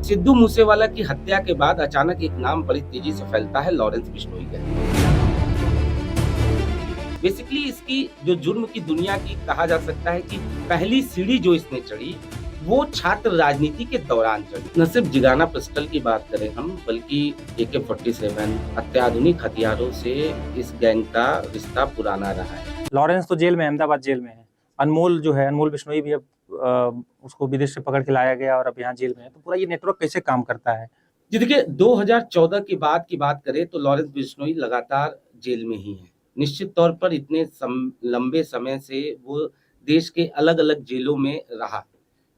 सिद्धू मूसेवाला की हत्या के बाद अचानक एक नाम बड़ी तेजी से फैलता है, लॉरेंस बिश्नोई का। बेसिकली इसकी जो जुर्म की दुनिया की कहा जा सकता है कि पहली सीढ़ी जो इसने चढ़ी वो छात्र राजनीति के दौरान चढ़ी। न सिर्फ जिगाना पिस्टल की बात करें हम, बल्कि AK-47 अत्याधुनिक हथियारों से इस गैंग का रिश्ता पुराना रहा है। लॉरेंस तो जेल में, अहमदाबाद जेल में है। अनमोल जो है, अनमोल बिश्नोई भी अब उसको विदेश से पकड़ के लाया गया और अब यहाँ जेल में है। तो पूरा ये नेटवर्क कैसे काम करता है? जी देखिए, 2014 की बात करें तो लॉरेंस बिश्नोई लगातार जेल में ही है। निश्चित तौर पर इतने लंबे समय से वो देश के अलग-अलग जेलों में रहा।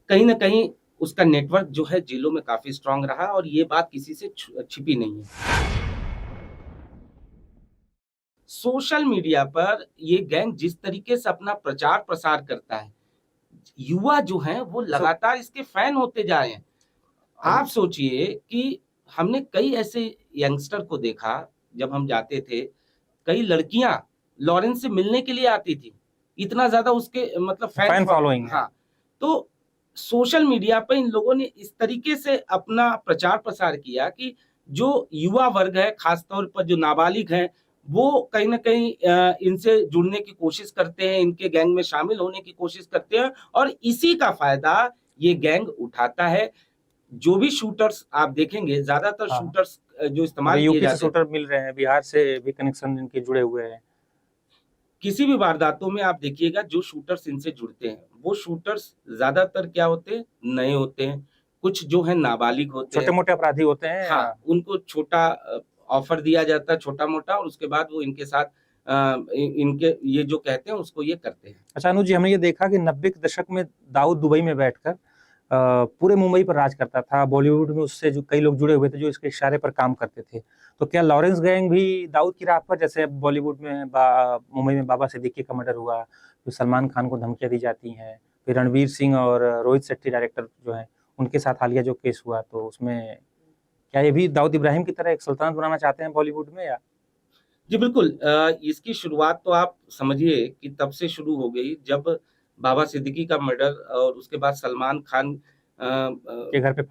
कहीं न कहीं उसका नेटवर्क जो है जेलों में काफ़ी स्ट्रॉन्ग रहा और ये बात किसी से छिपी नहीं है। सोशल मीडिया पर ये गैंग जिस तरीके से अपना प्रचार-प्रसार करता है, युवा जो हैं वो लगातार इसके फैन होते जा रहे हैं। आप सोचिए कि हमने कई ऐसे यंगस्टर को देखा, जब हम जाते थे, कई लड़कियां लॉरेंस से मिलने के लिए आती थी, इतना ज्यादा उसके मतलब फैन फॉलोइंग है। हाँ, तो सोशल मीडिया पर इन लोगों ने इस तरीके से अपना प्रचार प्रसार किया कि जो युवा वर्ग है, खासतौर पर जो नाबालिग हैं, वो कहीं न कहीं इनसे जुड़ने की कोशिश करते हैं, इनके गैंग में शामिल होने की कोशिश करते हैं और इसी का फायदा ये गैंग उठाता है। जो भी शूटर्स आप देखेंगे, ज्यादातर शूटर्स जो इस्तेमाल किए यूपी जाते से शूटर मिल रहे हैं, बिहार से भी कनेक्शन इनके जुड़े हुए हैं। किसी भी वारदातों में आप देखिएगा जो शूटर्स इनसे जुड़ते हैं, वो शूटर्स ज्यादातर क्या होते हैं, नए होते हैं, कुछ जो है नाबालिग होते हैं, छोटे-मोटे अपराधी होते हैं। हाँ, उनको छोटा ऑफर दिया जाता है, छोटा-मोटा, और उसके बाद वो इनके साथ इनके ये जो कहते हैं उसको ये करते हैं। अच्छा अनुज जी, हमने ये देखा कि 90 के दशक में दाऊद दुबई में बैठकर पूरे मुंबई पर राज करता था। बॉलीवुड में उससे जो कई लोग जुड़े हुए थे जो इसके इशारे पर काम करते थे। तो क्या लॉरेंस गैंग भी दाऊद की राह पर, जैसे बॉलीवुड में मुंबई में बाबा सिद्दीकी का मर्डर हुआ, फिर सलमान खान को धमकियां दी जाती हैं, फिर रणवीर सिंह और रोहित शेट्टी डायरेक्टर जो हैं उनके साथ हालिया जो केस हुआ, तो उसमें क्या ये भी दाऊद इब्राहिम की तरह एक सल्तनत बनाना चाहते हैं बॉलीवुड में? या जी बिल्कुल, इसकी शुरुआत तो आप समझिए कि तब से शुरू हो गई जब बाबा सिद्दीकी का मर्डर और उसके बाद सलमान खान के घर पे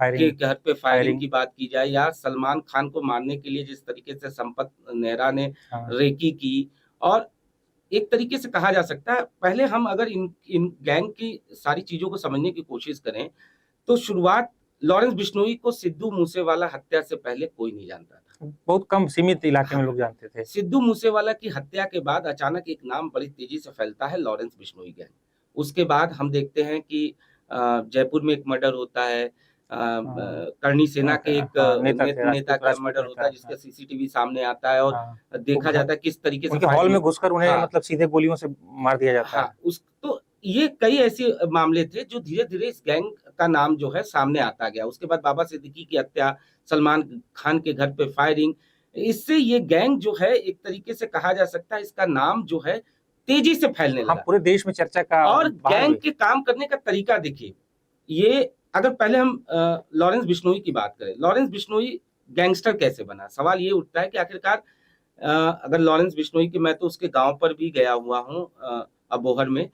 फायरिंग की बात की जाए, या सलमान खान को मारने के लिए जिस तरीके से संपत नेहरा ने रेकी की, और एक तरीके से कहा जा सकता है, पहले हम अगर इन गैंग की सारी चीजों को समझने की कोशिश करें तो शुरुआत लॉरेंस बिश्नोई को सिद्धू मूसेवाला हत्या से पहले कोई नहीं जानता था। बहुत कम सीमित इलाके में लोग जानते थे। सिद्धू मूसेवाला की हत्या के बाद अचानक एक नाम बड़ी तेजी से फैलता है, लॉरेंस बिश्नोई गैंग। उसके बाद हम देखते हैं कि जयपुर में एक मर्डर होता है, करणी सेना के एक नेता का मर्डर होता है जिसका सीसीटीवी सामने आता है और देखा जाता है किस तरीके से हॉल में घुसकर उन्हें मतलब सीधे गोलियों से मार दिया जाता है। तो ये कई ऐसे मामले थे जो धीरे-धीरे इस गैंग का नाम जो है सामने आता गया। उसके बाद बाबा सिद्दीकी की हत्या, सलमान खान के घर पे फायरिंग, इससे ये गैंग जो है एक तरीके से कहा जा सकता है इसका नाम जो है तेजी से फैलने लगा। पूरे देश में चर्चा का। और गैंग के काम करने का तरीका देखिए, ये अगर पहले हम लॉरेंस बिश्नोई की बात करें, लॉरेंस बिश्नोई गैंगस्टर कैसे बना? सवाल ये उठता है कि आखिरकार अगर लॉरेंस बिश्नोई की, मैं तो उसके गांव पर भी गया हुआ हूँ, अबोहर में।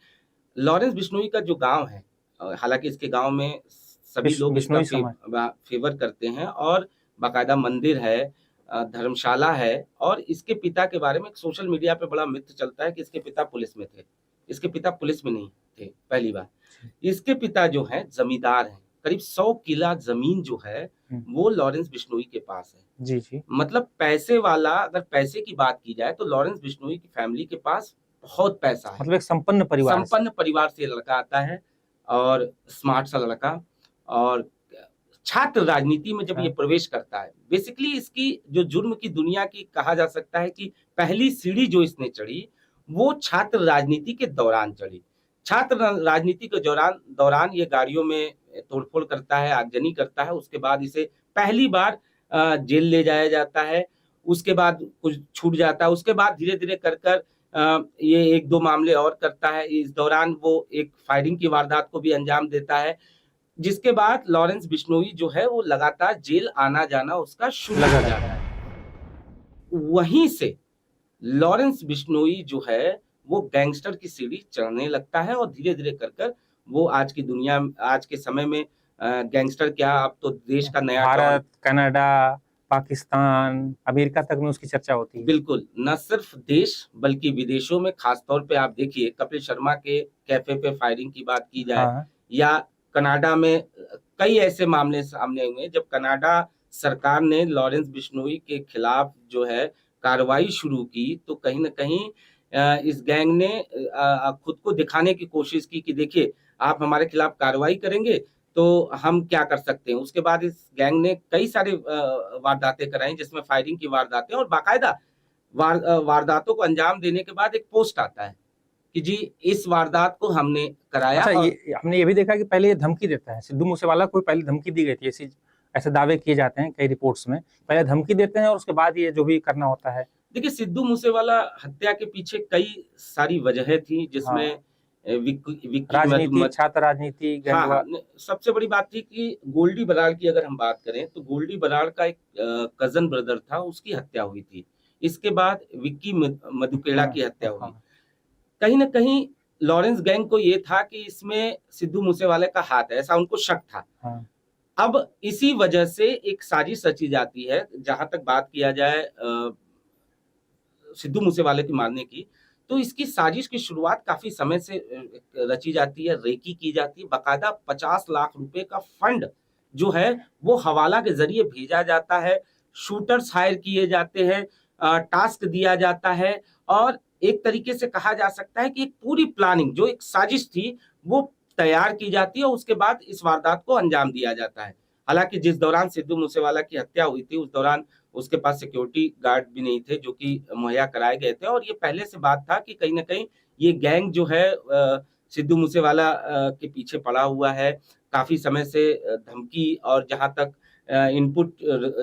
लॉरेंस बिश्नोई का जो गांव है, हालांकि इसके गांव में सभी लोग इसका फेवर करते हैं और बाकायदा मंदिर है, धर्मशाला है, और इसके पिता के बारे में सोशल मीडिया पे बड़ा मिथ चलता है कि इसके पिता पुलिस में थे। इसके पिता पुलिस में नहीं थे, पहली बात। इसके पिता जो है जमींदार हैं, करीब 100 किला जमीन जो है वो लॉरेंस बिश्नोई के पास है। जी। मतलब पैसे वाला, अगर पैसे की बात की जाए तो लॉरेंस बिश्नोई की फैमिली के पास बहुत पैसा है। मतलब एक संपन्न परिवार से लड़का आता है और स्मार्ट सा लड़का, और छात्र राजनीति में जब ये प्रवेश करता है, बेसिकली इसकी जो जुर्म की दुनिया की कहा जा सकता है कि पहली सीढ़ी जो इसने चढ़ी वो छात्र राजनीति के दौरान चढ़ी। छात्र राजनीति के दौरान ये गाड़ियों में तोड़फोड़ करता है, आगजनी करता है। उसके बाद इसे पहली बार जेल ले जाया जाता है, उसके बाद कुछ छूट जाता है, उसके बाद धीरे-धीरे कर ये 1-2 मामले और करता है। इस दौरान वो एक फायरिंग की वारदात को भी अंजाम देता है, जिसके बाद लॉरेंस बिश्नोई जो है वो लगातार जेल आना-जाना उसका शुरू हो जाता है। वहीं से लॉरेंस बिश्नोई जो है वो गैंगस्टर की सीढ़ी चढ़ने लगता है और धीरे-धीरे कर वो आज के समय में गैंगस्टर क्या, अब तो देश का नया don. Bharat, Canada, Pakistan, America तक में उसकी चर्चा होती है। बिल्कुल, न सिर्फ देश बल्कि विदेशों में, खासतौर पे आप देखिए कपिल शर्मा के कैफे पे फायरिंग की बात की जाए, हाँ, या कनाडा में कई ऐसे मामले सामने हुए जब कनाडा सरकार ने लॉरेंस बिश्नोई के खिलाफ जो है कार्रवाई शुरू की, तो कहीं न कहीं इस गैंग ने खुद को दिखाने की कोशिश की कि देखिए, आप हमारे खिलाफ कार्रवाई करेंगे तो हम क्या कर सकते हैं। उसके बाद इस गैंग ने कई सारे वारदातें कराई, जिसमें फायरिंग की वारदातें, और बाकायदा वारदातों को अंजाम देने के बाद एक पोस्ट आता है कि जी इस वारदात को हमने कराया। अच्छा, और ये हमने ये भी देखा कि पहले ये धमकी देता है, सिद्धू मूसेवाला को पहले धमकी दी गई थी, ऐसे दावे किए जाते हैं कई रिपोर्ट्स में, पहले धमकी देते हैं और उसके बाद ये जो भी करना होता है। देखिए, सिद्धू मूसेवाला हत्या के पीछे कई सारी वजहें थी, जिसमें हाँ, विक्की राजनीति, छात्र राजनीति, हाँ, गैंगवार। सबसे बड़ी बात थी कि गोल्डी बराड़ की अगर हम बात करें तो गोल्डी बराड़ का एक कजन ब्रदर था, उसकी हत्या हुई थी। इसके बाद विक्की मधुकेड़ा की हत्या हुई। हाँ, कहीं न कहीं लॉरेंस गैंग को ये था कि इसमें सिद्धू मूसेवाले का हाथ है, ऐसा उनको शक था। हाँ, अब इसी वजह से एक साजिश रची जाती है, जहां तक बात किया जाए सिद्धू मूसेवाले की मारने की, तो इसकी साजिश की शुरुआत काफी समय से रची जाती है, रेकी की जाती है, बाकायदा 50 लाख रुपए का फंड जो है वो हवाला के जरिए भेजा जाता है, शूटर्स हायर किए जाते हैं, टास्क दिया जाता है, और एक तरीके से कहा जा सकता है कि एक पूरी प्लानिंग जो एक साजिश थी वो तैयार की जाती है, और उसके बाद इस वारदात को अंजाम दिया जाता है। हालांकि जिस दौरान सिद्धू मूसेवाला की हत्या हुई थी, उस दौरान उसके पास सिक्योरिटी गार्ड भी नहीं थे जो कि मुहैया कराए गए थे, और ये पहले से बात था कि कहीं न कहीं ये गैंग जो है सिद्धू मूसेवाला के पीछे पड़ा हुआ है। काफ़ी समय से धमकी और जहाँ तक इनपुट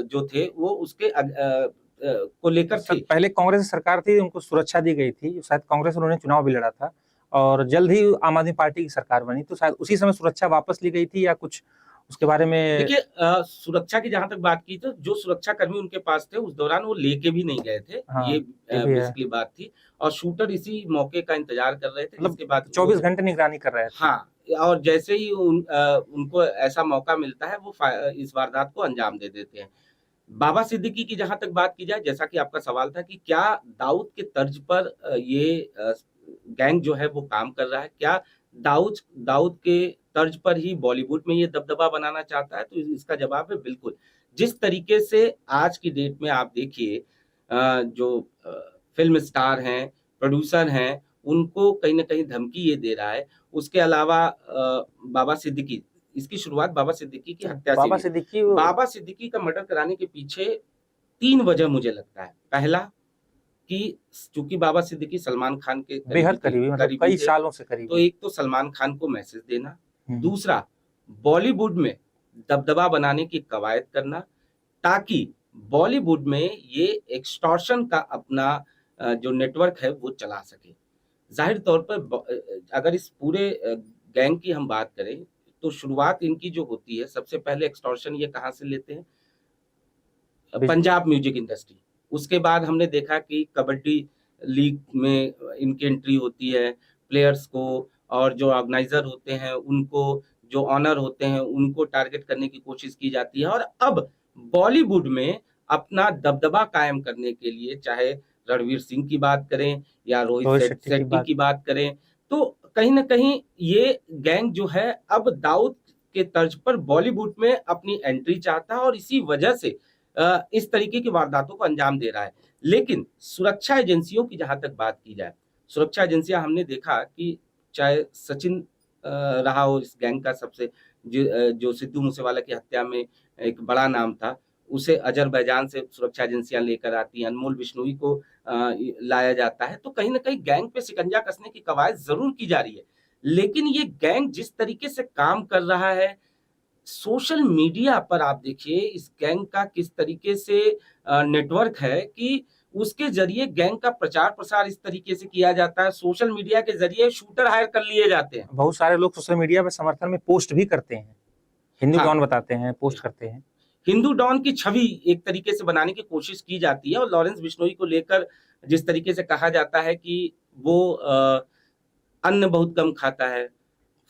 जो थे वो उसके को लेकर सर, थे। पहले कांग्रेस सरकार थी, उनको सुरक्षा दी गई थी, शायद कांग्रेस, उन्होंने चुनाव भी लड़ा था और जल्द ही आम आदमी पार्टी की सरकार बनी, तो शायद उसी समय सुरक्षा वापस ली गई थी या कुछ उसके बारे में। देखिए, सुरक्षा की जहां तक बात की तो जो सुरक्षा कर्मी उनके पास थे उस दौरान वो लेके भी नहीं गए थे, हाँ, ये ये भी है, बेसिकली बात थी, और शूटर इसी मौके का इंतजार कर रहे थे, मतलब जिसके बाद 24 घंटे निगरानी कर रहे थे। हाँ, और जैसे ही उनको ऐसा मौका मिलता है वो इस वारदात को अंजाम दे देते हैं। बाबा सिद्दीकी की जहां तक बात की जाए, जैसा कि आपका सवाल था कि क्या दाऊद के तर्ज पर गैंग जो है वो काम कर रहा है, क्या दाऊद दाऊद के तर्ज पर ही बॉलीवुड में ये दबदबा बनाना चाहता है, तो इसका जवाब है बिल्कुल। जिस तरीके से आज की डेट में आप देखिए जो फिल्म स्टार हैं, प्रोड्यूसर हैं, उनको कहीं न कहीं धमकी ये दे रहा है। उसके अलावा बाबा सिद्दीकी, इसकी शुरुआत बाबा सिद्दीकी की हत्या से बाबा हुई। सिद्दीकी बाबा सिद्दीकी का मर्डर कराने के पीछे 3 वजह मुझे लगता है। पहला कि चूँकि बाबा सिद्दीकी सलमान खान के बेहद करीबी, मतलब कई थे, सालों से तो करीबी। एक तो सलमान खान को मैसेज देना, हम्म, दूसरा बॉलीवुड में दबदबा बनाने की कवायद करना, ताकि बॉलीवुड में ये एक्सटॉर्शन का अपना जो नेटवर्क है वो चला सके। ज़ाहिर तौर पर अगर इस पूरे गैंग की हम बात करें, तो शुरुआत इनकी जो होती है, सबसे पहले एक्सटॉर्शन ये कहाँ से लेते हैं? Punjab music industry. उसके बाद हमने देखा कि कबड्डी लीग में इनकी एंट्री होती है, प्लेयर्स को और जो ऑर्गेनाइजर होते हैं उनको, जो ऑनर होते हैं उनको टारगेट करने की कोशिश की जाती है, और अब बॉलीवुड में अपना दबदबा कायम करने के लिए, चाहे रणवीर सिंह की बात करें या रोहित शेट्टी की बात करें, तो कहीं न कहीं ये गैंग जो है अब दाऊद के तर्ज पर बॉलीवुड में अपनी एंट्री चाहता है, और इसी वजह से इस तरीके की वारदातों को अंजाम दे रहा है। लेकिन सुरक्षा एजेंसियों की जहां तक बात की जाए, सुरक्षा एजेंसियां, हमने देखा कि चाहे सचिन रहा हो इस गैंग का सबसे, जो सिद्धू मूसेवाला की हत्या में एक बड़ा नाम था, उसे अजरबैजान से सुरक्षा एजेंसियां लेकर आती हैं, अनमोल बिश्नोई को लाया जाता है, तो कहीं ना कहीं गैंग पे शिकंजा कसने की कवायद जरूर की जा रही है। लेकिन ये गैंग जिस तरीके से काम कर रहा है, सोशल मीडिया पर आप देखिए इस गैंग का किस तरीके से नेटवर्क है कि उसके जरिए गैंग का प्रचार प्रसार इस तरीके से किया जाता है, सोशल मीडिया के जरिए शूटर हायर कर लिए जाते हैं। बहुत सारे लोग सोशल मीडिया पे समर्थन में पोस्ट भी करते हैं, हिंदू हाँ, डॉन बताते हैं, पोस्ट करते हैं। हिंदू डॉन की छवि एक तरीके से बनाने की कोशिश की जाती है, और लॉरेंस बिश्नोई को लेकर जिस तरीके से कहा जाता है कि वो अन्न बहुत कम खाता है,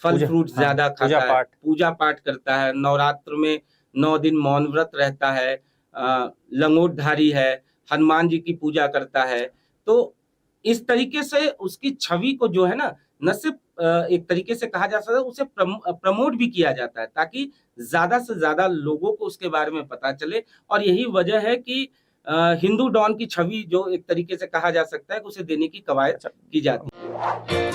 फल पूजा- फ्रूट हाँ, ज्यादा पूजा खाता है, पाठ। पूजा पाठ करता है, नवरात्र में 9 दिन मौन व्रत रहता है, लंगोटधारी है, हनुमान जी की पूजा करता है। तो इस तरीके से उसकी छवि को जो है ना, न सिर्फ एक तरीके से कहा जा सकता है, उसे प्रमोट भी किया जाता है ताकि ज्यादा से ज्यादा लोगों को उसके बारे में पता चले। और यही वजह है कि हिंदू डॉन की छवि जो एक तरीके से कहा जा सकता है, उसे देने की कवायद अच्छा। की जाती है।